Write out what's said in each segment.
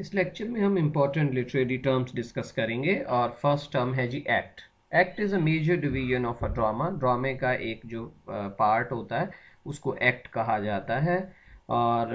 इस लेक्चर में हम इम्पोर्टेंट लिटरेरी टर्म्स डिस्कस करेंगे और फर्स्ट टर्म है जी act. Act is a major division of a drama. ड्रामे का एक जो पार्ट होता है उसको एक्ट कहा जाता है। और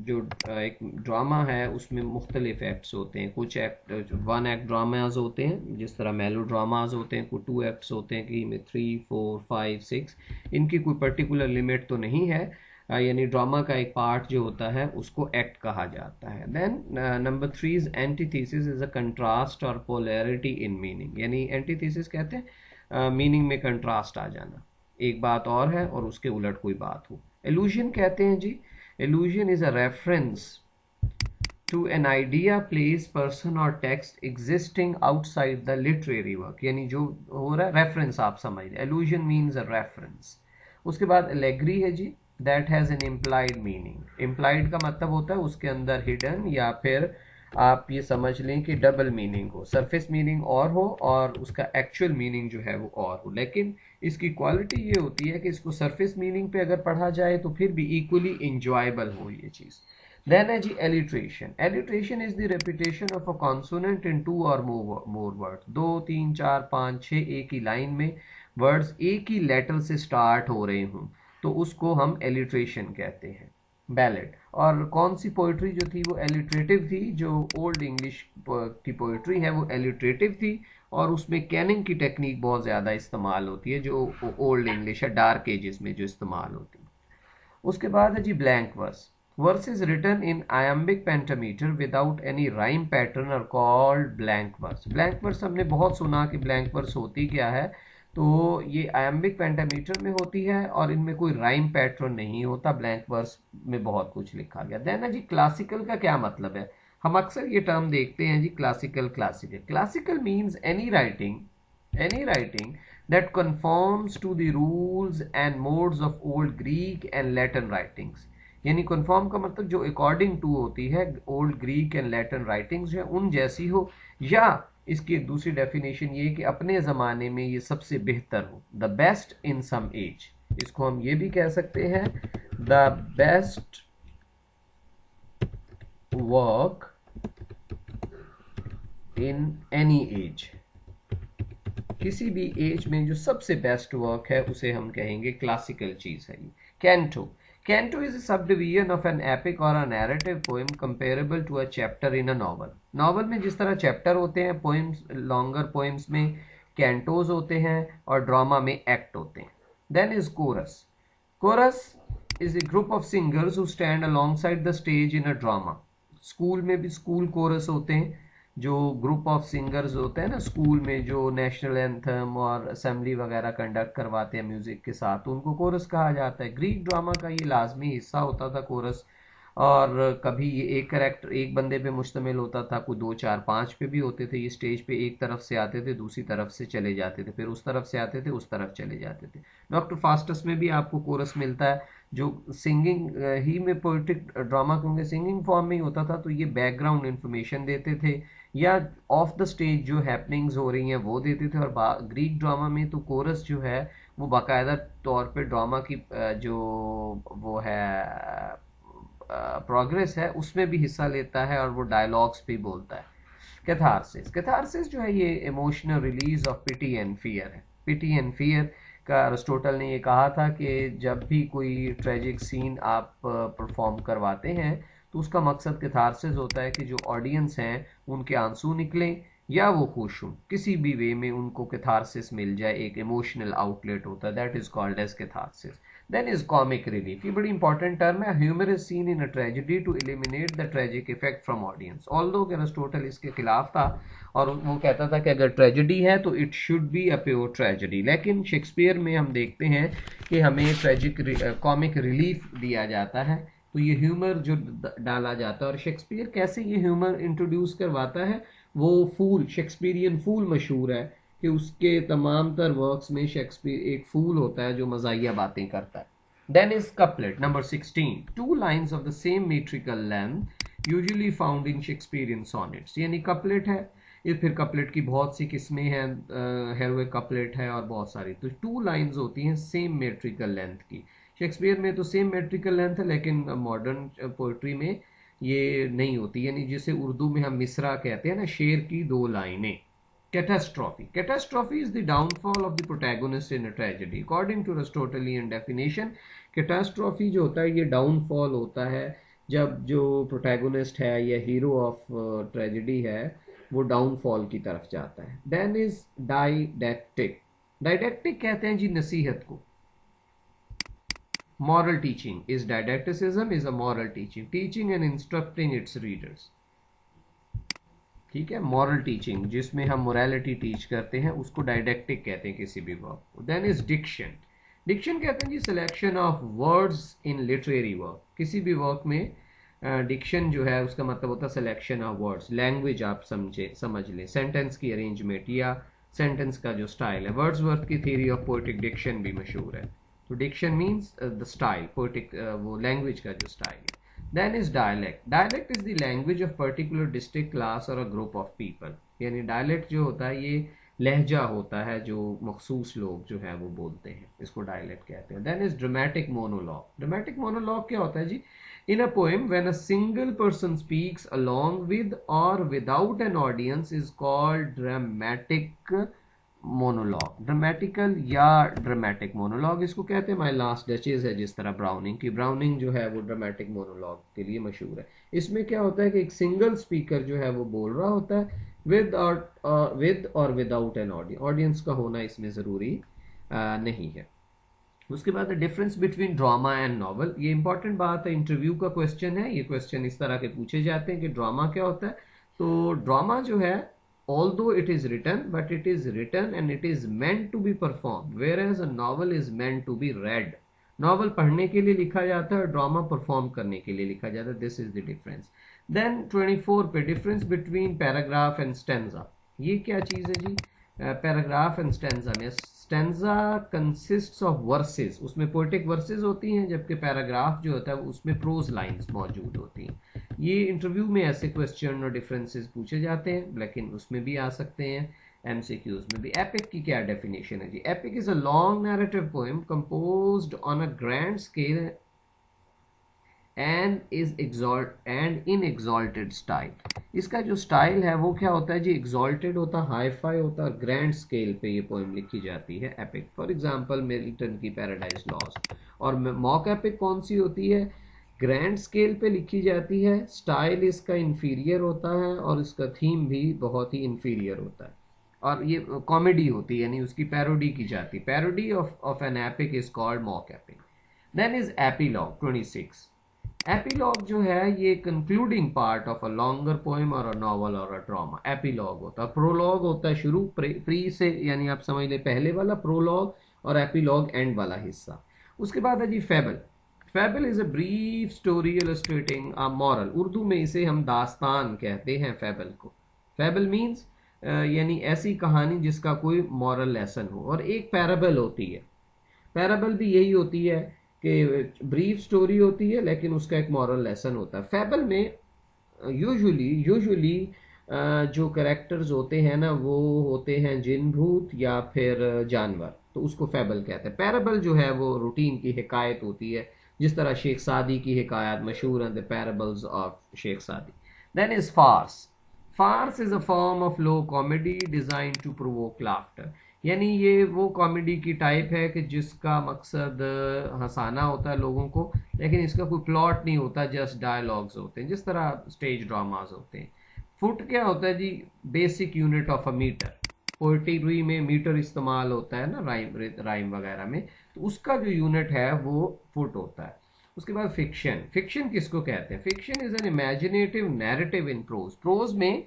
जो एक ड्रामा है उसमें मुख्तलिफ एक्ट्स होते हैं। कुछ एक्ट वन एक्ट ड्रामाज होते हैं, जिस तरह मेलो ड्रामाज होते हैं। कुछ टू एक्ट्स होते हैं कि में 3, 4, 5, 6। इनकी कोई पर्टिकुलर लिमिट तो नहीं है। यानी ड्रामा का एक पार्ट जो होता है उसको एक्ट कहा जाता है। Then number 3 is antithesis, is a contrast और पोलैरिटी इन मीनिंग। यानी एंटीथेसिस कहते हैं मीनिंग में कंट्रास्ट आ जाना, एक बात और है और उसके उलट कोई बात हो। एलूजन कहते हैं जी, allusion is a reference to an idea, place, person और text existing outside the literary work. यानी जो हो रहा है रेफरेंस, आप समझ रहे, एलूजन मीन्स अ रेफरेंस। उसके बाद एलेग्री है जी, that has an implied meaning. Implied का मतलब होता है उसके अंदर हिडन, या फिर आप ये समझ लें कि डबल मीनिंग हो, सरफेस मीनिंग और हो और उसका एक्चुअल मीनिंग जो है वो और हो। लेकिन इसकी क्वालिटी ये होती है कि इसको सरफेस मीनिंग पे अगर पढ़ा जाए तो फिर भी इक्वली इंजॉयबल हो ये चीज़। देन है जी alliteration. Alliteration is the repetition of a consonant in two और मोर वर्ड। 2, 3, 4, 5, 6 एक ही लाइन में वर्ड्स एक ही लेटर से स्टार्ट हो रहे हों तो उसको हम एलिट्रेशन कहते हैं। बैलेड। और कौन सी पोइट्री जो थी वो एलिट्रेटिव थी, जो ओल्ड इंग्लिश की पोइट्री है वो एलिट्रेटिव थी। और उसमें कैनिंग की टेक्निक बहुत ज़्यादा इस्तेमाल होती है, जो ओल्ड इंग्लिश है डार्क एजेस में जो इस्तेमाल होती है। उसके बाद है जी blank verse. Verse is written in iambic pentameter without any rhyme pattern और called blank verse. Blank verse हमने बहुत सुना कि ब्लैंक वर्स होती क्या है। तो ये आयम्बिक पेंटामीटर में होती है और इनमें कोई राइम पैटर्न नहीं होता। ब्लैंक वर्स में बहुत कुछ लिखा गया। देन है जी क्लासिकल का क्या मतलब है। हम अक्सर ये टर्म देखते हैं जी, classical. Classical classical means any writing that conforms to the rules and modes of old Greek and Latin writings। यानी conform का मतलब जो according to होती है old Greek and Latin writings जो है उन जैसी हो, या इसकी एक दूसरी डेफिनेशन ये कि अपने ज़माने में ये सबसे बेहतर हो, the best in some age. इसको हम ये भी कह सकते हैं the best work in any age. किसी भी एज में जो सबसे बेस्ट वर्क है उसे हम कहेंगे क्लासिकल चीज है। Canto. Canto is a sub division of an epic और a narrative poem comparable to a chapter in a novel. Novel में जिस तरह चैप्टर होते हैं, पोएम्स, लॉन्गर पोएम्स में कैंटोज होते हैं और ड्रामा में एक्ट होते हैं। Then is chorus. Chorus is a group of singers who stand alongside the stage in a drama। School में भी स्कूल कोरस होते हैं, जो ग्रुप ऑफ सिंगर्स होते हैं ना स्कूल में, जो नेशनल एंथम और असेंबली वगैरह कंडक्ट करवाते हैं म्यूजिक के साथ, तो उनको कोरस कहा जाता है। ग्रीक ड्रामा का ये लाजमी हिस्सा होता था कोरस। और कभी ये एक करेक्टर एक बंदे पे मुश्तमिल होता था, कोई 2, 4, 5 पे भी होते थे। ये स्टेज पे एक तरफ से आते थे, दूसरी तरफ से चले जाते थे, फिर उस तरफ से आते थे, उस तरफ चले जाते थे। डॉक्टर फास्टस में भी आपको कोरस मिलता है, जो सिंगिंग ही में, पोइट्रिक ड्रामा क्योंकि सिंगिंग फॉर्म में ही होता था, तो ये बैकग्राउंड इन्फॉर्मेशन देते थे या ऑफ द स्टेज जो हैपनिंग्स हो रही हैं वो देते थे। और ग्रीक ड्रामा में तो कोरस जो है वो बाकायदा तौर पे ड्रामा की जो वो है प्रोग्रेस है उसमें भी हिस्सा लेता है और वो डायलॉग्स भी बोलता है। कैथारसिस। कैथारसिस जो है ये emotional release of pity and fear है। पिटी एंड फियर का अरिस्टोटल ने ये कहा था कि जब भी कोई ट्रेजिक सीन आप परफॉर्म करवाते हैं तो उसका मकसद कैथारसिस होता है कि जो ऑडियंस हैं उनके आंसू निकलें या वो खुश हों, किसी भी वे में उनको कैथारसिस मिल जाए, एक इमोशनल आउटलेट होता है, that is called as catharsis. Then is comic relief. ये बड़ी इंपॉर्टेंट टर्म है। Humour is seen in a tragedy to eliminate the tragic effect from audience. Although Aristotle इसके खिलाफ था और वो कहता था कि अगर ट्रेजेडी है तो it should be a pure tragedy. लेकिन शेक्सपियर में हम देखते हैं कि हमें ट्रेजिक कॉमिक रिलीफ दिया जाता है, तो ये ह्यूमर जो डाला जाता है। और शेक्सपियर कैसे ये ह्यूमर इंट्रोड्यूस करवाता है, वो फूल, शेक्सपियरियन फूल मशहूर है कि उसके तमाम तर वर्क्स में शेक्सपियर एक फूल होता है जो मजाहिया बातें करता है। Then is couplet number 16, 2 lines of the same metrical length usually found in Shakespearean sonnets. यानी कपलेट है, ये फिर कपलेट की बहुत सी किस्में हैं, हेरोइक कपलेट है और बहुत सारी। तो 2 लाइन्स होती हैं सेम मेट्रिकल लेंथ की। शेक्सपियर में तो सेम मेट्रिकल लेंथ है, लेकिन मॉडर्न पोइट्री में ये नहीं होती, यानी जिसे उर्दू में हम मिसरा कहते हैं ना, शेर की दो लाइनें। Catastrophe, catastrophe is the downfall of the protagonist in a tragedy according to Aristotelian definition. Catastrophe जो होता है ये डाउनफॉल होता है जब जो प्रोटैगोनिस्ट है या हीरो ऑफ ट्रेजेडी है वो डाउनफॉल की तरफ जाता है। देन इज डाइडेक्टिक, डाइडेक्टिक कहते हैं जी नसीहत को। Moral teaching is didacticism is a moral teaching and instructing its readers। ठीक है, मॉरल टीचिंग जिसमें हम मोरालिटी टीच करते हैं उसको डायडेक्टिक कहते हैं किसी भी वर्क को। देन इज डिक्शन, डिक्शन कहते हैं जी selection of words in literary work. किसी भी वर्क में डिक्शन जो है उसका मतलब होता है सिलेक्शन ऑफ वर्ड्स, लैंग्वेज आप समझ लें, सेंटेंस की अरेंजमेंट या सेंटेंस का जो स्टाइल है। वर्ड्सवर्थ की थ्योरी ऑफ पोएटिक डिक्शन भी मशहूर है। तो diction means the style, poetic वो लैंग्वेज का जो स्टाइल है। Then is dialect, dialect is the language of particular district class और अ ग्रुप ऑफ पीपल। यानी डायलेक्ट जो होता है ये लहजा होता है जो मखसूस लोग जो है वो बोलते हैं, इसको डायलेक्ट कहते हैं। Then is dramatic monologue, dramatic monologue क्या होता है जी? In a poem when a single person speaks along with और without an audience is called dramatic monologue. Dramatical या ड्रामेटिक मोनोलॉग इसको कहते हैं। माई लास्ट डचेज है जिस तरह ब्राउनिंग की, ब्राउनिंग जो है वो ड्रामेटिक मोनोलॉग के लिए मशहूर है। इसमें क्या होता है कि एक सिंगल स्पीकर जो है वो बोल रहा होता है विद और विदाउट एन ऑडियंस, ऑडियंस का होना इसमें ज़रूरी नहीं है। उसके बाद difference between drama and novel, ये इंपॉर्टेंट बात है, इंटरव्यू का क्वेश्चन है। ये क्वेश्चन इस तरह के पूछे जाते हैं कि ड्रामा क्या होता है। तो ड्रामा जो है although it is written but it is written and it is meant to be performed, whereas a novel is meant to be read। Novel पढ़ने के लिए लिखा जाता है, ड्रामा परफॉर्म करने के लिए लिखा जाता है। This is the difference. Then 24 पे difference between paragraph and stanza, ये क्या चीज़ है जी? पैराग्राफ एंड स्टेंजा में, स्टेंजा कंसिस्ट्स ऑफ वर्सेस, उसमें पोएटिक वर्सेस होती हैं, जबकि पैराग्राफ जो होता है उसमें प्रोज लाइंस मौजूद होती हैं। ये इंटरव्यू में ऐसे क्वेश्चन और डिफरेंसेस पूछे जाते हैं, लेकिन उसमें भी आ सकते हैं, एमसीक्यूज में भी। एपिक की क्या डेफिनेशन है जी? Epic is a long narrative poem composed on a grand scale and in exalted style. इसका जो स्टाइल है वो क्या होता है जी? एग्जॉल्टेड होता है, हाईफाई होता है, और ग्रैंड स्केल पे ये पोएम लिखी जाती है एपिक। फॉर एग्जांपल मिल्टन की पैराडाइज लॉस्ट। और मॉक एपिक कौन सी होती है? ग्रैंड स्केल पे लिखी जाती है, स्टाइल इसका इन्फीरियर होता है और इसका थीम भी बहुत ही इन्फीरियर होता है, और ये कॉमेडी होती है, यानी उसकी पैरोडी की जाती है। Parody of an epic is called mock epic. Then is epilogue 26। Epilogue जो है ये concluding part of a longer poem और अ नॉवल और अ ड्रामा। एपीलॉग होता है, प्रोलॉग होता है शुरू, प्री से यानी आप समझ ले पहले वाला प्रोलॉग, और एपीलॉग एंड वाला हिस्सा। उसके बाद है जी fable. Fable is a brief story illustrating a moral. Urdu में इसे हम दास्तान कहते हैं फेबल को। फेबल मीन्स यानी ऐसी कहानी जिसका कोई मॉरल लेसन हो। और एक पैराबल होती है, पैराबल भी यही होती है कि ब्रीफ स्टोरी होती है लेकिन उसका एक मॉरल लेसन होता है। फेबल में यूजुअली जो करेक्टर्स होते हैं ना वो होते हैं जिन भूत या फिर जानवर, तो उसको फेबल कहते हैं। पैराबल जो है वो रूटीन की हिकायत होती है, जिस तरह शेख सादी की हिकायत मशहूर है, the parables of Sheikh Saadi. Then is farce. Farce is a form of low comedy design to provoke laughter. यानी ये वो कॉमेडी की टाइप है कि जिसका मकसद हंसाना होता है लोगों को, लेकिन इसका कोई प्लॉट नहीं होता, जस्ट डायलॉग्स होते हैं, जिस तरह स्टेज ड्रामाज होते हैं। फुट क्या होता है जी? Basic unit of a meter. Poetry में मीटर इस्तेमाल होता है ना राइम वगैरह में, तो उसका जो यूनिट है वो फुट होता है। उसके बाद फिक्शन। फिक्शन किसको कहते हैं? Fiction is an imaginative narrative in prose. Prose में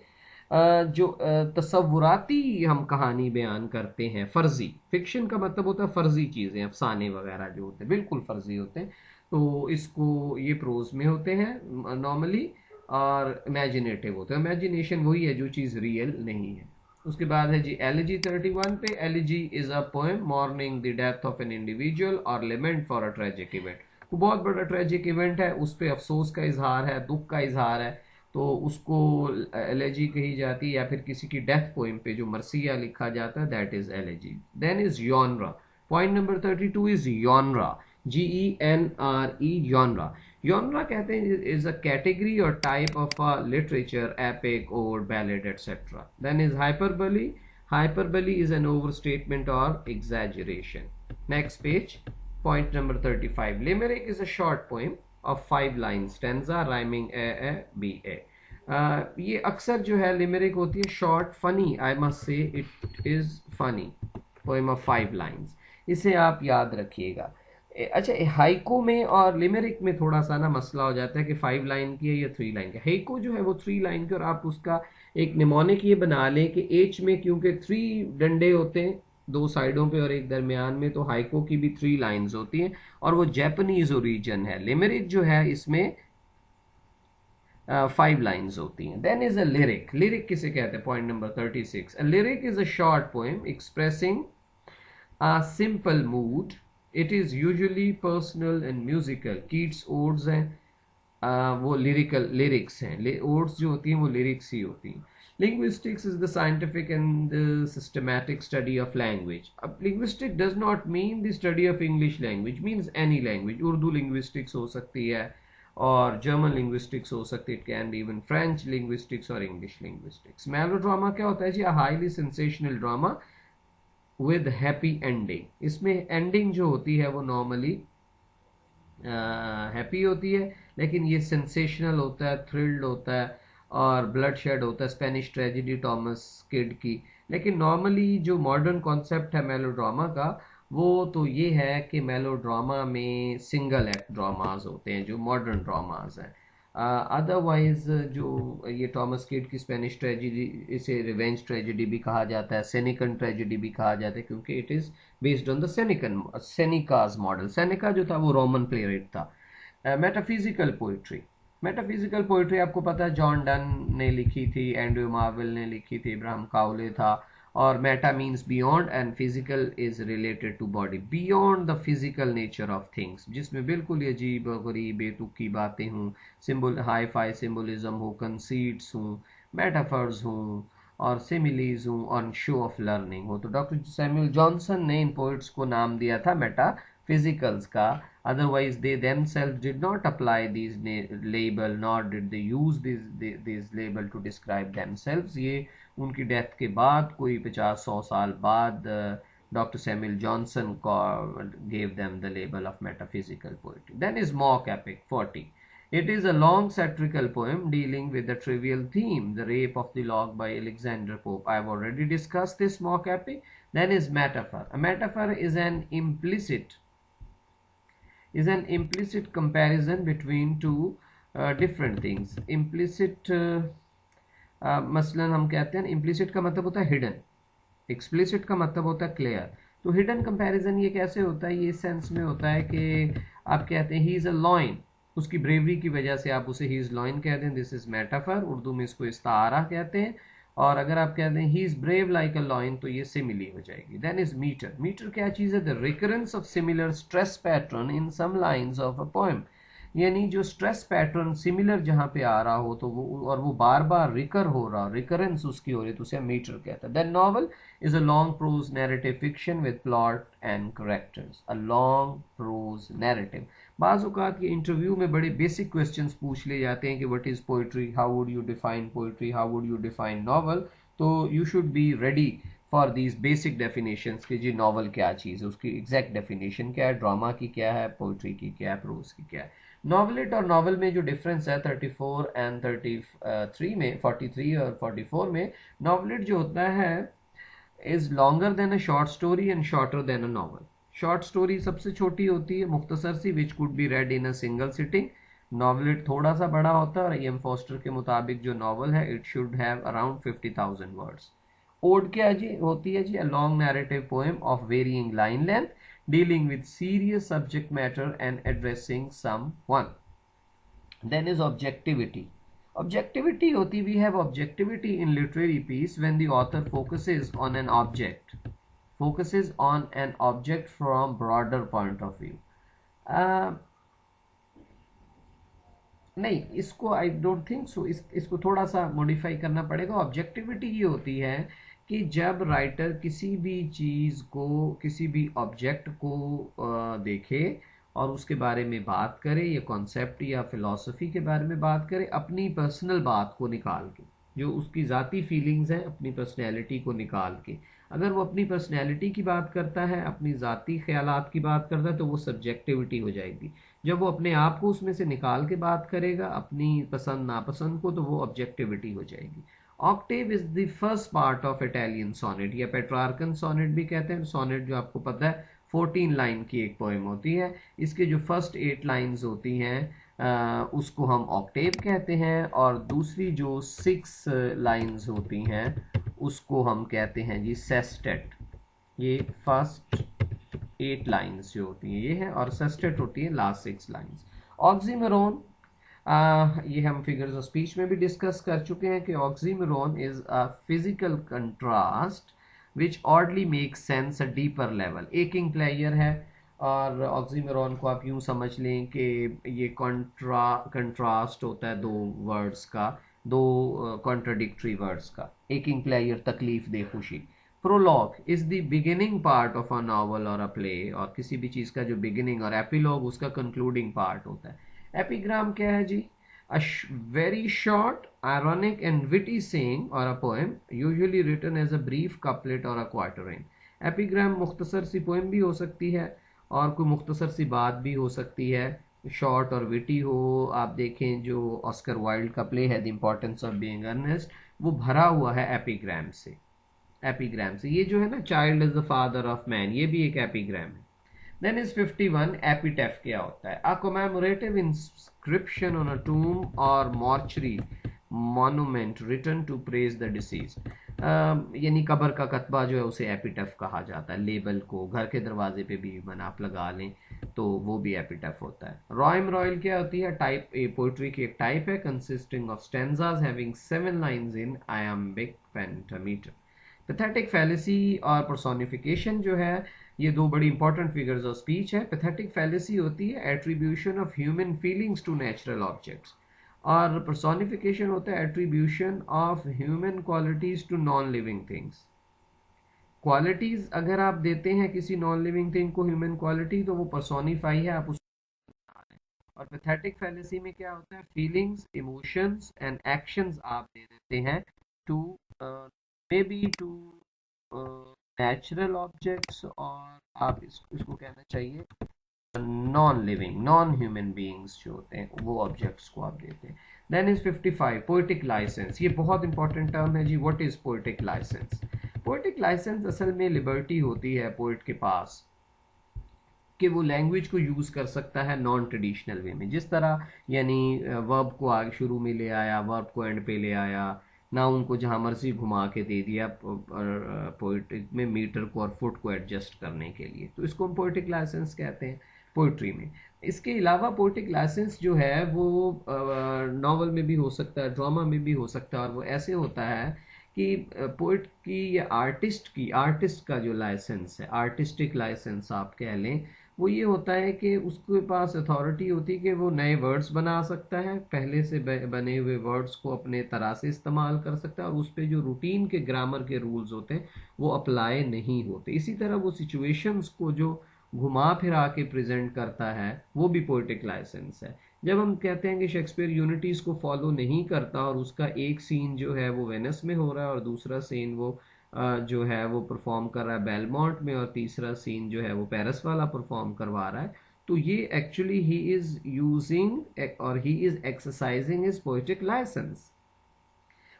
जो तसव्वुराती हम कहानी बयान करते हैं, फर्जी। फिक्शन का मतलब होता है फर्जी चीज़ें, अफसाने वगैरह जो होते हैं बिल्कुल फर्जी होते हैं, तो इसको ये प्रोज में होते हैं नॉर्मली, और इमेजिनेटिव होते हैं। इमेजिनेशन वही है जो चीज़ रियल नहीं है। उसके बाद है जी एलिजी 31 पे। Elegy is a poem morning the death of an individual और लिमेंट फॉर अ ट्रेजिक इवेंट। वो बहुत बड़ा ट्रेजिक इवेंट है, उस पर अफसोस का इजहार है, दुख का इजहार है, तो उसको एलेजी कही जाती है। या फिर किसी की डेथ पोएम पे जो मरसिया लिखा जाता है, that is elegy. Then is genre. Point number 32 is genre, GENRE, genre. Genre कहते हैं इज अ कैटेगरी और type of a literature, epic, ode, ballad etcetera. Then is hyperbole. Hyperbole is an overstatement or exaggeration. Next page, point number 35. Limerick is a short poem of 5 lines, stanza rhyming a b a. ये अक्सर जो है लिमेरिक होती है short, funny, I must say it is funny, poem of 5 lines. इसे आप याद रखिएगा. अच्छा, हाइको में और लिमेरिक में थोड़ा सा ना मसला हो जाता है कि 5 लाइन की है या 3 लाइन की. हाइको जो है वो 3 लाइन की, और आप उसका एक निमोनिक ये बना लें कि एच में क्योंकि 3 डंडे होते हैं 2 साइडों पे और एक दरमियान में, तो हाइको की भी 3 लाइंस होती हैं और वो जैपनीज ओरिजिन है. लिमेरिक जो है इसमें 5 लाइंस होती हैं. Then is a lyric. Lyric किसे कहते हैं? Point number 36. A lyric is a short poem expressing a simple mood. It is usually personal and musical. Keats odes हैं, वो लिरिकल लिरिक्स हैं. ओड्स जो होती हैं वो लिरिक्स ही होती हैं. Linguistics is the scientific and the systematic study of language. Linguistic does not mean the study of English language, means any language. Urdu linguistics हो सकती है और German linguistics हो सकती है. It can be even French linguistics or English linguistics. Melodrama क्या होता है जी? A highly sensational drama with happy ending. इसमें ending जो होती है वो normally हैप्पी होती है, लेकिन ये सेंसेशनल होता है, थ्रिल्ड होता है और ब्लड शेड होता है. स्पेनिश ट्रेजिडी टॉमस किड की. लेकिन नॉर्मली जो मॉडर्न कॉन्सेप्ट है मेलोड्रामा का, वो तो ये है कि मेलोड्रामा में सिंगल एक्ट ड्रामाज होते हैं जो मॉडर्न ड्रामाज हैं. अदरवाइज जो ये टॉमस किड की स्पेनिश ट्रेजिडी, इसे रिवेंज ट्रेजिडी भी कहा जाता है, सेनिकन ट्रेजिडी भी कहा जाता है, क्योंकि it is based on the Seneca's model. Seneca जो था वो रोमन प्लेरेट था. Metaphysical poetry. मेटाफिजिकल पोइट्री आपको पता है जॉन डन ने लिखी थी, एंड्रयू मार्वेल ने लिखी थी, इब्राहिम काउले था. और meta means beyond and physical is related to body. Beyond the physical nature of things, जिसमें बिल्कुल ये अजीब गरीब बेतुकी बातें हों, सिंबल हाई फाई सिम्बोलिज्म हो, कंसीट्स हों, मेटाफर्स हों और सिमिलीज हों और शो ऑफ लर्निंग हो. तो डॉक्टर सैमुअल जॉनसन ने इन पोइट्स को नाम दिया था मेटाफिजिकल्स का. Otherwise, they themselves did not apply these label, nor did they use these label to describe themselves. ये उनकी डेथ के बाद कोई 50-100 साल बाद doctor Samuel Johnson gave them the label of metaphysical poetry. Then is mock epic 40. It is a long satirical poem dealing with the trivial theme, the rape of the log by Alexander Pope. I have already discussed this mock epic. Then is metaphor. A metaphor is an implicit comparison between two different things. Implicit मसलन हम कहते हैं implicit का मतलब होता है hidden, explicit का मतलब होता है clear. तो hidden comparison ये कैसे होता है? ये इस सेंस में होता है कि आप कहते हैं he is a loin, उसकी ब्रेवरी की वजह से आप उसे he is loin कहते हैं. This is metaphor. उर्दू में इसको इस्तारा कहते हैं. और अगर आप कहते हैं he is brave like a lion, तो ये सिमिली हो जाएगी. Then is metre. मीटर क्या चीज़ है? The recurrence of similar stress pattern in some lines of a poem. यानी जो स्ट्रेस पैटर्न सिमिलर जहाँ पे आ रहा हो तो वो, और वो बार बार रिकर हो रहा, रिकरेंस उसकी हो रही, तो उसे मीटर कहता है. Then novel is a long prose narrative fiction with plot and characters. A long prose narrative. बाज़ औक़ात के इंटरव्यू में बड़े बेसिक क्वेश्चंस पूछ लिए जाते हैं कि what is poetry, how would you define poetry, how would you define novel. तो you should be ready for these basic definitions कि जी नॉवल क्या चीज़ है, उसकी एग्जैक्ट डेफिनेशन क्या है, ड्रामा की क्या है, पोइट्री की क्या है, प्रोज की क्या है. नॉवलिट और नॉवल में जो डिफरेंस है 34 एंड 33 में, 43 और 44 में, नॉवलिट जो होता है is longer than a short story and shorter than a novel. Short story सबसे छोटी होती है, मुख्तसर सी, which could be read in a single sitting. Novelette थोड़ा सा बड़ा होता है और एम फोस्टर के मुताबिक जो नॉवल है it should have around 50,000 words. Ode क्या जी होती है जी? A long narrative poem of varying line length dealing with serious subject matter and addressing someone. Then is objectivity. Objectivity होती, we have objectivity in literary piece when the author focuses on an object from broader point of view. नहीं, इसको I don't think so, इसको थोड़ा सा modify करना पड़ेगा. Objectivity ये होती है कि जब राइटर किसी भी चीज़ को, किसी भी ऑब्जेक्ट को देखे और उसके बारे में बात करे, या कॉन्सेप्ट या फिलॉसफी के बारे में बात करे, अपनी पर्सनल बात को निकाल के, जो उसकी ज़ाती फीलिंग्स हैं अपनी पर्सनैलिटी को निकाल के। अगर वो अपनी पर्सनैलिटी की बात करता है, अपनी ज़ाती ख्यालात की बात करता है, तो वो सब्जेक्टिविटी हो जाएगी। जब वो अपने आप को उसमें से निकाल के बात करेगा, अपनी पसंद नापसंद को, तो वो ऑब्जेक्टिविटी हो जाएगी। Octave is the first part of Italian sonnet, या पेट्रार्कन सोनेट भी कहते हैं। सोनेट जो आपको पता है 14 लाइन की एक पोएम होती है। इसके जो फर्स्ट 8 लाइंस होती हैं उसको हम ऑक्टेव कहते हैं, और दूसरी जो 6 लाइंस होती हैं उसको हम कहते हैं जी सेस्टेट। ये फर्स्ट 8 लाइंस जो होती हैं ये है, और सेस्टेट होती है लास्ट 6 लाइंस। ऑक्सीमोरोन, ये हम फिगर्स ऑफ स्पीच में भी डिस्कस कर चुके हैं कि oxymoron is a physical contrast which oddly make sense a deeper level. Aching pleasure है, और ऑक्सीमोरोन को आप यूं समझ लें कि ये कंट्रास्ट होता है दो वर्ड्स का, दो कॉन्ट्राडिक्टरी वर्ड्स का। एकिंग प्लेयर तकलीफ दे खुशी। Prologue is the beginning part of a novel और अ प्ले, और किसी भी चीज़ का जो बिगिनिंग, और एपिलॉग उसका कंक्लूडिंग पार्ट होता है। एपिग्राम क्या है जी? A very short, ironic and witty saying or a poem, usually written as a brief couplet or a quatrain. Epigram मुख्तसर सी पोएम भी हो सकती है, और कोई मुख्तसर सी बात भी हो सकती है, शॉर्ट और विटी हो। आप देखें जो ऑस्कर वाइल्ड का प्ले है The Importance of Being Earnest, वो भरा हुआ है एपिग्राम से। एपिग्राम से ये जो है ना, child is the father of man, ये भी एक एपिग्राम है। Then is 51 epitaph क्या होता है? A commemorative inscription on a tomb or mortuary monument written to praise the deceased. यानी कब्र का कतबा जो है उसे एपिटफ कहा जाता है। लेबल को घर के दरवाजे पे भी मन आप लगा लें तो वो भी एपिटफ होता है। रॉयम रॉयल क्या होती है? टाइप ए पोइट्री की एक टाइप है, consisting of stanzas having 7 lines in iambic pentameter. Pathetic fallacy और पर्सोनिफिकेशन जो है, ये दो बड़ी इंपॉर्टेंट फिगर्स ऑफ स्पीच है। पैथेटिक फैलेसी होती है attribution of human feelings to natural objects, और पर्सोनिफिकेशन होता है attribution of human qualities to non living things. Qualities अगर आप देते हैं किसी नॉन लिविंग थिंग को ह्यूमन क्वालिटी, तो वो पर्सोनिफाई है, आप उसको। और पैथेटिक फैलेसी में क्या होता है? फीलिंग्स, इमोशंस एंड एक्शंस आप दे देते हैं to maybe to natural objects, और आप इसको कहना चाहिए non living, non human beings जो होते हैं वो ऑब्जेक्ट्स को आप देते हैं। Then is 55 poetic licence. ये बहुत इंपॉर्टेंट टर्म है जी। What is poetic licence? Poetic licence असल में लिबर्टी होती है पोएट के पास कि वो लैंग्वेज को यूज़ कर सकता है नॉन ट्रेडिशनल वे में। जिस तरह यानी वर्ब को आगे शुरू में ले आया, वर्ब को एंड पे ले आया, नाउन को जहाँ मर्जी घुमा के दे दिया पोइट्री में मीटर को और फुट को एडजस्ट करने के लिए, तो इसको हम पोइटिक लाइसेंस कहते हैं पोइट्री में। इसके अलावा पोइटिक लाइसेंस जो है वो नॉवल में भी हो सकता है, ड्रामा में भी हो सकता है, और वो ऐसे होता है कि पोइट की या आर्टिस्ट का जो लाइसेंस है, आर्टिस्टिक लाइसेंस आप कह लें, वो ये होता है कि उसके पास अथॉरिटी होती है कि वो नए वर्ड्स बना सकता है, पहले से बने हुए वर्ड्स को अपने तरह से इस्तेमाल कर सकता है, और उस पर जो रूटीन के ग्रामर के रूल्स होते हैं वो अप्लाई नहीं होते। इसी तरह वो सिचुएशंस को जो घुमा फिरा के प्रेजेंट करता है वो भी पोइटिक लाइसेंस है। जब हम कहते हैं कि शेक्सपियर यूनिटीज को फॉलो नहीं करता, और उसका एक सीन जो है वो वेनिस में हो रहा है, और दूसरा सीन वो जो है वो परफॉर्म कर रहा है बेलमोंट में, और तीसरा सीन जो है वो पेरिस वाला परफॉर्म करवा रहा है, तो ये एक्चुअली ही इज यूजिंग और he is exercising his poetic licence.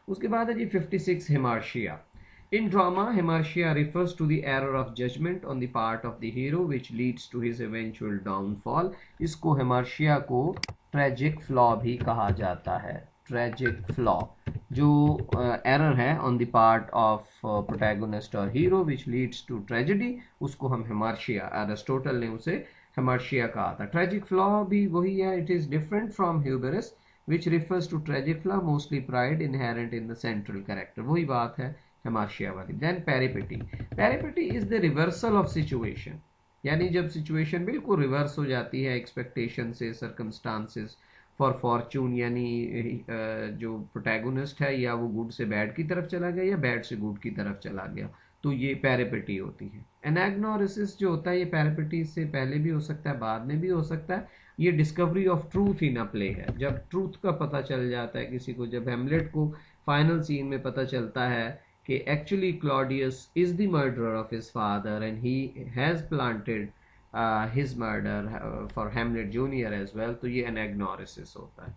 उसके बाद है जी 56 हिमार्शिया। In drama, Himartia refers to the error of judgment on the part of the hero which leads to his eventual downfall. इसको Himartia को tragic flaw भी कहा जाता है। Tragic flaw जो error है on the part of protagonist और hero which leads to tragedy, उसको हम Himartia, Aristotle ने उसे Himartia कहा था। Tragic flaw भी वही है, it is different from hubris which refers to tragic flaw, mostly pride inherent in the central character। वही बात है हेमार्शिया वाली। Then peripety. Peripety is the reversal of situation, यानी जब सिचुएशन बिल्कुल रिवर्स हो जाती है एक्सपेक्टेशन से, सर्कमस्टांसेस फॉर फॉर्चून, यानी जो प्रोटैगोनिस्ट है या वो गुड से बैड की तरफ चला गया या बैड से गुड की तरफ चला गया, तो तो ये पैरेपिटी होती है। एनाग्नोरिसिस जो होता है ये पैरेपिटी से पहले भी हो सकता है, बाद में भी हो सकता है। ये discovery of truth in a play है, जब ट्रूथ का पता चल जाता है किसी को, जब हेमलेट को फाइनल सीन में पता चलता है कि actually Claudius is the murderer of his father and he has planted his murder for Hamlet junior as well, तो ये एनाग्नोरिसिस होता है।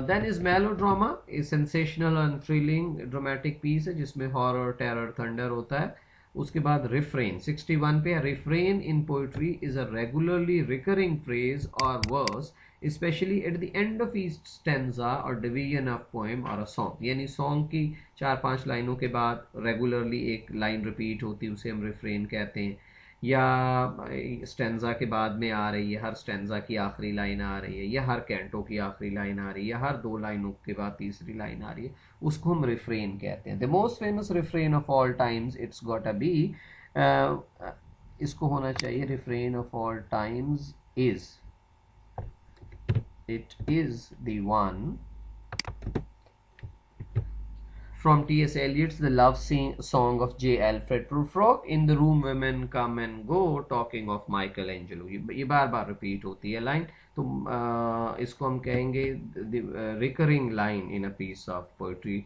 Then is melodrama, is sensational and thrilling dramatic piece है जिसमें हॉरर, टेरर, थंडर होता है। उसके बाद रिफ्रेन 61 पे, refrain in poetry is a regularly recurring phrase और verse especially at the end of each stanza और डिवीजन ऑफ पोएम और अ सॉन्ग, यानी सॉन्ग की 4-5 लाइनों के बाद रेगुलरली एक लाइन रिपीट होती है, उसे हम रिफ्रेन कहते हैं। या स्टेंजा के बाद में आ रही है, हर स्टेंजा की आखिरी लाइन आ रही है, या हर कैंटो की आखिरी लाइन आ रही है, या हर 2 लाइनों के बाद तीसरी लाइन आ रही है, उसको हम रिफ्रेन कहते हैं। The most famous refrain of all times it's gotta be, इसको होना चाहिए refrain of all times is, it is the one from T.S. Eliot's The Love Song of J. Alfred Prufrock, in the room women come and go talking of Michelangelo, ये बार बार repeat होती है line, तो इसको हम कहेंगे recurring line in a piece of poetry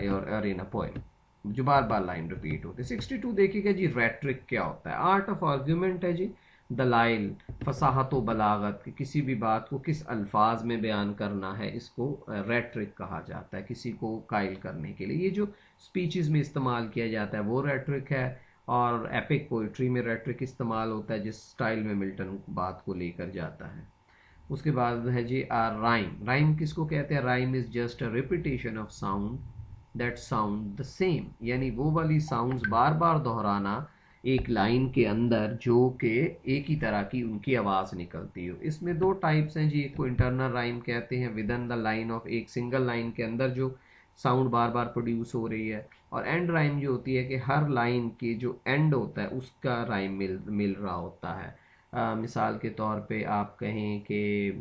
और in a poem, जो बार बार line repeat होती है। 62 देखिएगा जी, रेट्रिक क्या होता है? आर्ट ऑफ आर्ग्यूमेंट है जी, दलाइल, फसाहत व बलागत, किसी भी बात को किस अल्फाज में बयान करना है, इसको रेट्रिक कहा जाता है, किसी को कायल करने के लिए। ये जो स्पीचेस में इस्तेमाल किया जाता है वो रेट्रिक है, और एपिक पोइट्री में रेट्रिक इस्तेमाल होता है जिस स्टाइल में मिल्टन बात को लेकर जाता है। उसके बाद है जी राइम। राइम किसको कहते हैं? Rhyme is just a repetition of sound that sound the same, यानी वो वाली साउंड्स बार बार दोहराना एक लाइन के अंदर जो कि एक ही तरह की उनकी आवाज़ निकलती हो। इसमें 2 टाइप्स हैं जी, एक को इंटरनल राइम कहते हैं, with in the line of, एक सिंगल लाइन के अंदर जो साउंड बार बार प्रोड्यूस हो रही है, और एंड राइम जो होती है कि हर लाइन के जो एंड होता है उसका राइम मिल रहा होता है। मिसाल के तौर पे आप कहें कि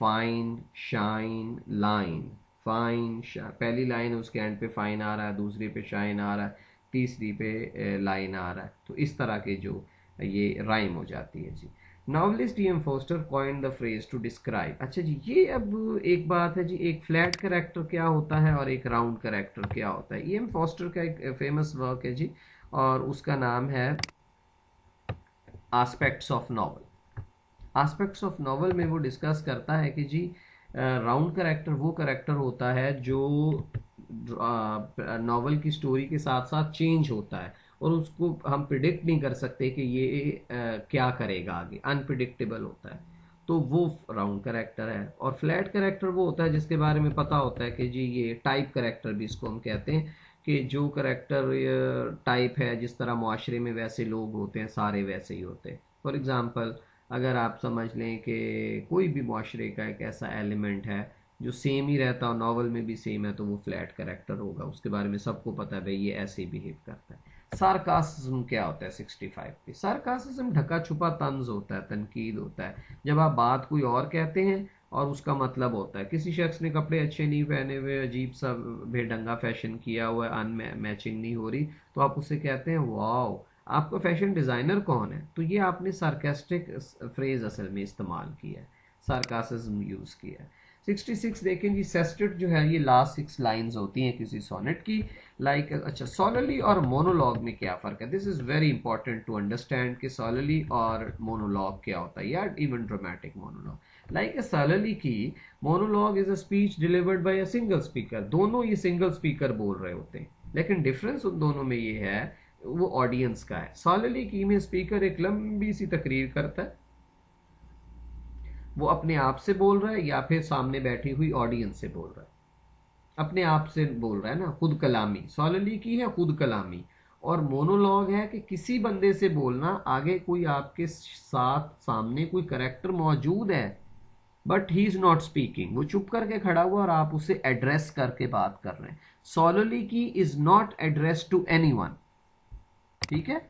फाइन शाइन लाइन, फाइन पहली लाइन है, उसके एंड पे फाइन आ रहा है, दूसरी पे शाइन आ रहा है, तीसरी पे लाइन आ रहा है, तो इस तरह के जो ये राइम हो जाती है जी। Novelist E.M. Forster coined the phrase to describe. अच्छा जी, ये अब एक बात है जी, एक फ्लैट करेक्टर क्या होता है और एक राउंड करेक्टर क्या होता है। E.M. फोस्टर का एक फेमस वर्क है जी, और उसका नाम है aspects of novel. Aspects of novel में वो डिस्कस करता है कि जी राउंड करेक्टर वो करेक्टर होता है जो नॉवल की स्टोरी के साथ साथ चेंज होता है, और उसको हम प्रिडिक्ट नहीं कर सकते कि ये क्या करेगा आगे, अनप्रिडिक्टेबल होता है, तो वो राउंड करेक्टर है। और फ्लैट करेक्टर वो होता है जिसके बारे में पता होता है कि जी ये टाइप करेक्टर भी इसको हम कहते हैं, कि जो करेक्टर टाइप है, जिस तरह मुआशरे में वैसे लोग होते हैं, सारे वैसे ही होते हैं। फॉर एग्ज़ाम्पल, अगर आप समझ लें कि कोई भी मुआशरे का एक ऐसा एलिमेंट है जो सेम ही रहता हो, नॉवल में भी सेम है, तो वो फ्लैट करेक्टर होगा, उसके बारे में सबको पता है भाई ये ऐसे ही बिहेव करता है। सार्कासिज्म क्या होता है 65 पे? सार्कासिज्म ढका छुपा तंज होता है, तनकीद होता है, जब आप बात कोई और कहते हैं और उसका मतलब होता है, किसी शख्स ने कपड़े अच्छे नहीं पहने हुए, अजीब सा बेढंगा फैशन किया हुआ है, अनमैचिंग नहीं हो रही, तो आप उसे कहते हैं वाओ, आपका फैशन डिज़ाइनर कौन है? तो ये आपने सार्केस्टिक फ्रेज असल में इस्तेमाल किया है, सार्कासिज्म यूज़ किया है। 66 देखें जी, सेस्टेट जो है ये लास्ट 6 लाइंस होती हैं किसी सोनेट की, लाइक अच्छा सॉलरली और मोनोलॉग में क्या फ़र्क है? This is very important to understand कि सॉलरली और मोनोलॉग क्या होता है, या even dramatic monologue. Like a soliloquy की monologue is a speech delivered by a single speaker, दोनों ये सिंगल स्पीकर बोल रहे होते हैं, लेकिन डिफरेंस उन दोनों में ये है वो ऑडियंस का है। सॉलरली की में स्पीकर एक लंबी सी तकरीर करता है, वो अपने आप से बोल रहा है या फिर सामने बैठी हुई ऑडियंस से बोल रहा है, अपने आप से बोल रहा है ना, खुद कलामी। सॉलरली की है खुद कलामी, और मोनोलॉग है कि किसी बंदे से बोलना, आगे कोई आपके साथ सामने कोई करेक्टर मौजूद है but he is not speaking, वो चुप करके खड़ा हुआ और आप उसे एड्रेस करके बात कर रहे हैं। Soliloquy is not address to anyone, ठीक है,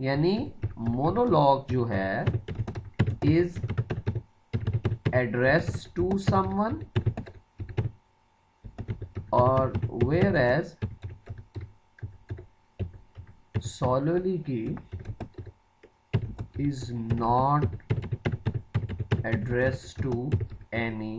यानी मोनोलॉग जो है इज एड्रेस टू समवन, और whereas solely की is not addressed to any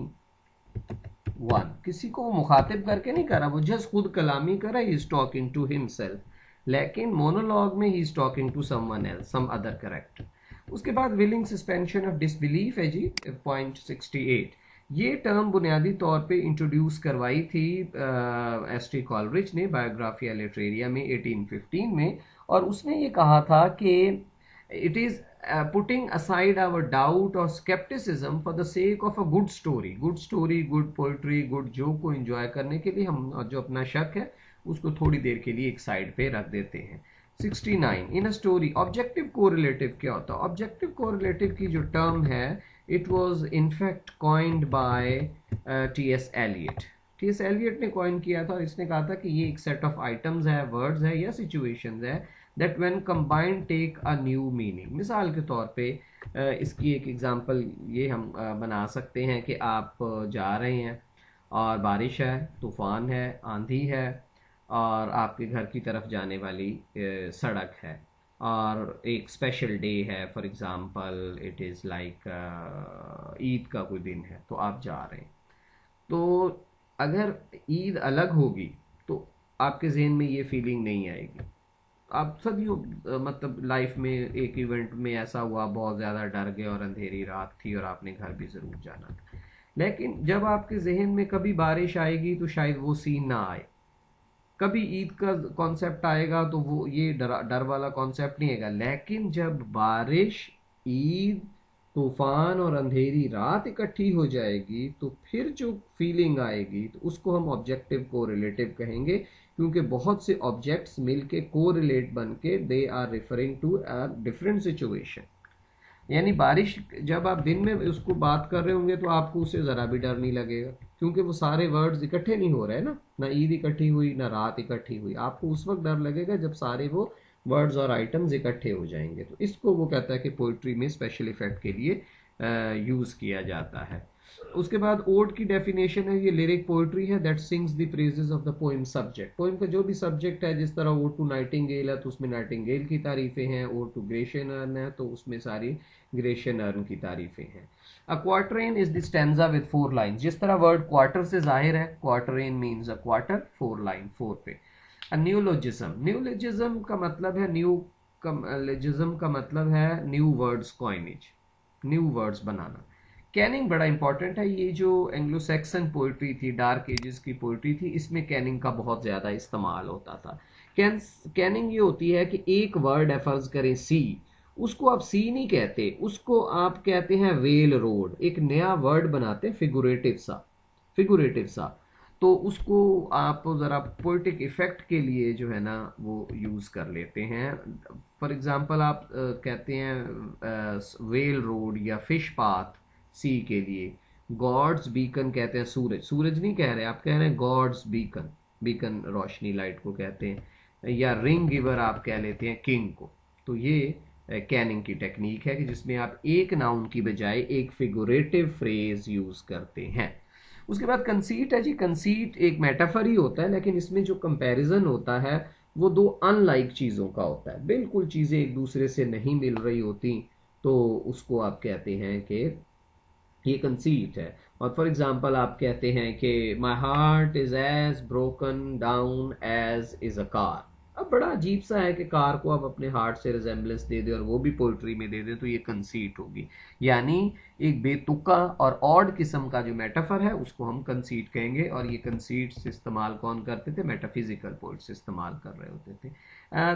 one, किसी को वो मुखातिब करके नहीं कर रहा, वो जस्ट खुद कलामी कर रहा है, he is talking to himself. लेकिन मोनोलॉग में he is talking to someone else, some other character. उसके बाद विलिंग सस्पेंशन ऑफ डिसबिलीफ है जी, पॉइंट 68। ये टर्म बुनियादी तौर पे इंट्रोड्यूस करवाई थी एस टी कॉलरिज ने बायोग्राफिया लिटरेरिया में 1815 में, और उसने ये कहा था कि it is putting aside our doubt or skepticism for the sake of a good story, good poetry, good joke को enjoy करने के लिए हम जो अपना शक है उसको थोड़ी देर के लिए एक साइड पे रख देते हैं। 69 in a story objective correlative क्या होता है? ऑब्जेक्टिव कोरिलेटिव की जो टर्म है it was in fact coined by T S. Eliot. T S. Eliot ने कॉइन किया था और इसने कहा था कि ये एक सेट ऑफ आइटम्स है, वर्ड्स है या सिचुएशंस है that when combined take a new meaning। मिसाल के तौर पे इसकी एक एग्जांपल ये हम बना सकते हैं कि आप जा रहे हैं और बारिश है, तूफान है, आंधी है और आपके घर की तरफ जाने वाली सड़क है और एक स्पेशल डे है, for example it is like Eid का कोई दिन है, तो आप जा रहे हैं। तो अगर ईद अलग होगी तो आपके जहन में ये फीलिंग नहीं आएगी। आप सदियों मतलब लाइफ में एक इवेंट में ऐसा हुआ, बहुत ज़्यादा डर गए और अंधेरी रात थी और आपने घर भी ज़रूर जाना था, लेकिन जब आपके जहन में कभी बारिश आएगी तो शायद वो सीन ना आए, कभी ईद का कॉन्सेप्ट आएगा तो वो ये डर वाला कॉन्सेप्ट नहीं आएगा। लेकिन जब बारिश, ईद, तूफान और अंधेरी रात इकट्ठी हो जाएगी तो फिर जो फीलिंग आएगी तो उसको हम ऑब्जेक्टिव कोरिलेटिव कहेंगे, क्योंकि बहुत से ऑब्जेक्ट्स मिलके कोरिलेट बन के they are referring to a different situation. यानी बारिश जब आप दिन में उसको बात कर रहे होंगे तो आपको उससे ज़रा भी डर नहीं लगेगा, क्योंकि वो सारे वर्ड्स इकट्ठे नहीं हो रहे हैं ना ईद इकट्ठी हुई ना रात इकट्ठी हुई। आपको उस वक्त डर लगेगा जब सारे वो वर्ड्स और आइटम्स इकट्ठे हो जाएंगे। तो इसको वो कहता है कि पोइट्री में स्पेशल इफेक्ट के लिए यूज़ किया जाता है। उसके बाद ओड की डेफिनेशन है, ये लिरिक पोइट्री है that sings the praises of the poem subject. Poem का जो भी सब्जेक्ट है, जिस तरह ओड टू नाइटिंगेल है तो उसमें नाइटिंगेल की तारीफें हैं, ओड टू ग्रेशियन अर्न है तो उसमें सारी ग्रेशियन अर्न की तारीफें हैं। A quatrain is the stanza with 4 lines. जिस तरह वर्ड क्वार्टर से जाहिर है, quatrain means a quarter, 4 line, 4 पे। अ न्यूलोजिज्म, न्यूलोजिज्म का मतलब है न्यूलोजिज्म का मतलब है new words coinage, new words बनाना। कैनिंग बड़ा इंपॉर्टेंट है। ये जो एंग्लो सैक्सन पोइट्री थी, डार्क एजेस की पोइट्री थी, इसमें कैनिंग का बहुत ज़्यादा इस्तेमाल होता था। कैनिंग ये होती है कि एक वर्ड है, फर्ज करें सी, उसको आप सी नहीं कहते, उसको आप कहते हैं वेल रोड, एक नया वर्ड बनाते हैं फिगुरेटिव सा, तो उसको आप ज़रा पोइटिक इफेक्ट के लिए जो है ना वो यूज़ कर लेते हैं। फॉर एग्जांपल आप कहते हैं वेल रोड या फिश पाथ सी के लिए, गॉड्स बीकन कहते हैं सूरज नहीं कह रहे, आप कह रहे हैं गॉड्स बीकन, बीकन रोशनी लाइट को कहते हैं, या रिंग गिवर आप कह लेते हैं किंग को। तो ये कैनिंग की टेक्निक है कि जिसमें आप एक नाउन की बजाय एक फिगुरेटिव फ्रेज यूज करते हैं। उसके बाद कंसीट है जी। कंसीट एक मेटाफर ही होता है, लेकिन इसमें जो कंपैरिजन होता है वो दो अनलाइक चीज़ों का होता है, बिल्कुल चीज़ें एक दूसरे से नहीं मिल रही होती, तो उसको आप कहते हैं कि ये कंसीट है। और फॉर एग्जांपल आप कहते हैं कि my heart is as broken down as is a car. अब बड़ा अजीब सा है कि कार को आप अपने हार्ट से रिजेम्बलेंस दे दें और वो भी पोइट्री में दे दें, तो ये कंसीट होगी। यानी एक बेतुका और ऑड किस्म का जो मेटाफर है उसको हम कंसीट कहेंगे, और ये कंसीट्स इस्तेमाल कौन करते थे? मेटाफिजिकल पोइट्स इस्तेमाल कर रहे होते थे।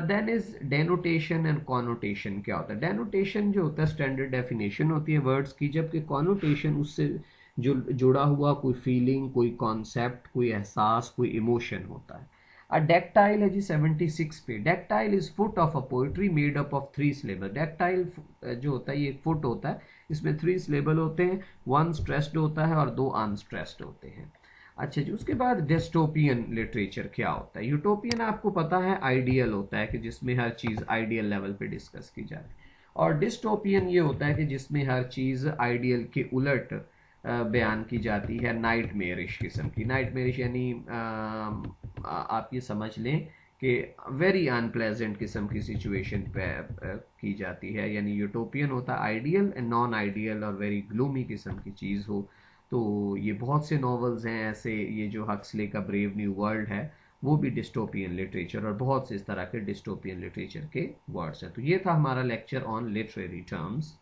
Then is denotation and connotation. क्या होता है? डेनोटेशन जो होता है स्टैंडर्ड डेफिनेशन होती है वर्ड्स की, जबकि कॉनोटेशन उससे जो जुड़ा हुआ कोई फीलिंग, कोई कॉन्सेप्ट, कोई एहसास, कोई इमोशन होता है। अ डेक्टाइल है जी 76 पे। Dactyl is foot of a poetry made up of 3 syllable. Dactyl जो होता है ये फुट होता है, इसमें 3 सिलेबल होते हैं, 1 स्ट्रेस्ड होता है और 2 अनस्ट्रेस्ड होते हैं। अच्छा जी, उसके बाद डिस्टोपियन लिटरेचर क्या होता है? यूटोपियन आपको पता है आइडियल होता है कि जिसमें हर चीज़ आइडियल लेवल पे डिस्कस की जाए, और डिस्टोपियन ये होता है कि जिसमें हर चीज़ आइडियल के उलट बयान की जाती है, नाइटमेयरिश किस्म की। नाइटमेयरिश यानी आप ये समझ लें कि वेरी अनप्लेजेंट किस्म की सिचुएशन पे की जाती है, यानी यूटोपियन होता है आइडियल एंड नॉन आइडियल और वेरी ग्लूमी किस्म की चीज़ हो। तो ये बहुत से नॉवेल्स हैं ऐसे, ये जो हक्सले का ब्रेव न्यू वर्ल्ड है वो भी डिस्टोपियन लिटरेचर, और बहुत से इस तरह के डिस्टोपियन लिटरेचर के वर्ड्स हैं। तो ये था हमारा लेक्चर ऑन लिटरेरी टर्म्स।